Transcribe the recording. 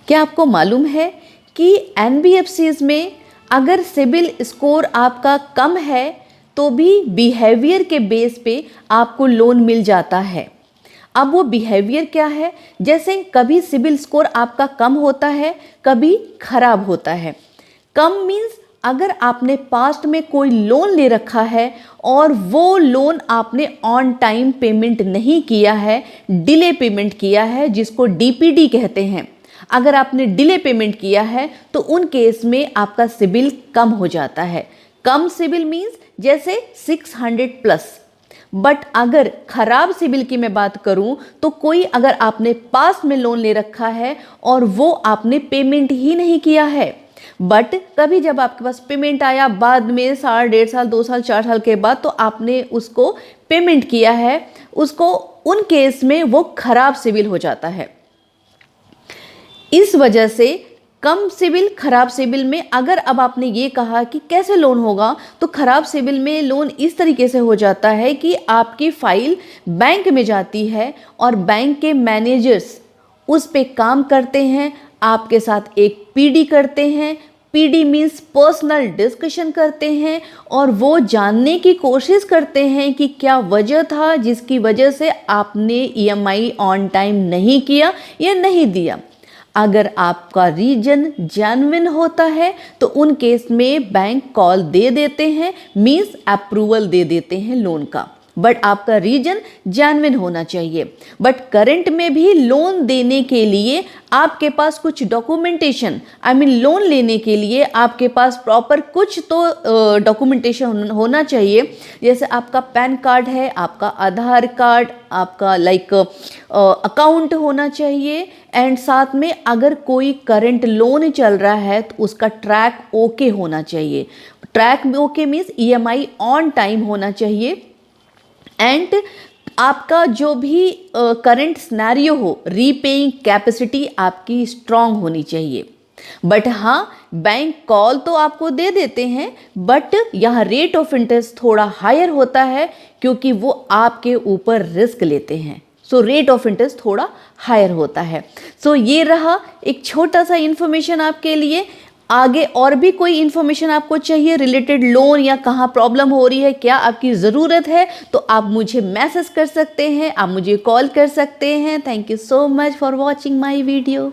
क्या आपको मालूम है कि एनबीएफसीज में अगर सिबिल स्कोर आपका कम है तो भी बिहेवियर के बेस पे आपको लोन मिल जाता है। अब वो बिहेवियर क्या है, जैसे कभी सिबिल स्कोर आपका कम होता है, कभी खराब होता है। कम मीन्स अगर आपने पास्ट में कोई लोन ले रखा है और वो लोन आपने ऑन टाइम पेमेंट नहीं किया है, डिले पेमेंट किया है, जिसको डीपीडी कहते हैं। अगर आपने डिले पेमेंट किया है तो उन केस में आपका सिबिल कम हो जाता है। कम सिबिल मीन्स जैसे 600 प्लस। बट अगर खराब सिबिल की मैं बात करूं तो कोई अगर आपने पास में लोन ले रखा है और वो आपने पेमेंट ही नहीं किया है, बट कभी जब आपके पास पेमेंट आया बाद में साल, 1.5 साल, 2 साल, 4 साल के बाद तो आपने उसको पेमेंट किया है, उसको उन केस में वो खराब सिबिल हो जाता है। इस वजह से कम सिबिल, खराब सिबिल में अगर अब आपने ये कहा कि कैसे लोन होगा, तो खराब सिबिल में लोन इस तरीके से हो जाता है कि आपकी फाइल बैंक में जाती है और बैंक के मैनेजर्स उस पे काम करते हैं, आपके साथ एक पीडी करते हैं। पीडी मीन्स पर्सनल डिस्कशन करते हैं और वो जानने की कोशिश करते हैं कि क्या वजह था जिसकी वजह से आपने ईएमआई ऑन टाइम नहीं किया या नहीं दिया। अगर आपका रीजन जेन्युइन होता है तो उन केस में बैंक कॉल दे देते हैं, मीन्स अप्रूवल दे देते हैं लोन का। बट आपका रीजन जेन्युइन होना चाहिए। बट करंट में भी लोन देने के लिए आपके पास कुछ डॉक्यूमेंटेशन, लोन लेने के लिए आपके पास प्रॉपर कुछ तो डॉक्यूमेंटेशन होना चाहिए। जैसे आपका पैन कार्ड है, आपका आधार कार्ड, आपका अकाउंट होना चाहिए, एंड साथ में अगर कोई करंट लोन चल रहा है तो उसका ट्रैक ओके होना चाहिए। Track okay means EMI on time होना चाहिए। एंड आपका जो भी करंट सिनेरियो हो, रीपेइंग कैपेसिटी आपकी स्ट्रांग होनी चाहिए। बट हाँ, बैंक कॉल तो आपको दे देते हैं, बट यहाँ रेट ऑफ इंटरेस्ट थोड़ा हायर होता है क्योंकि वो आपके ऊपर रिस्क लेते हैं। सो रेट ऑफ इंटरेस्ट थोड़ा हायर होता है। सो ये रहा एक छोटा सा इन्फॉर्मेशन आपके लिए। आगे और भी कोई इन्फॉर्मेशन आपको चाहिए रिलेटेड लोन या कहाँ प्रॉब्लम हो रही है, क्या आपकी ज़रूरत है, तो आप मुझे मैसेज कर सकते हैं, आप मुझे कॉल कर सकते हैं। Thank you so much for watching my video.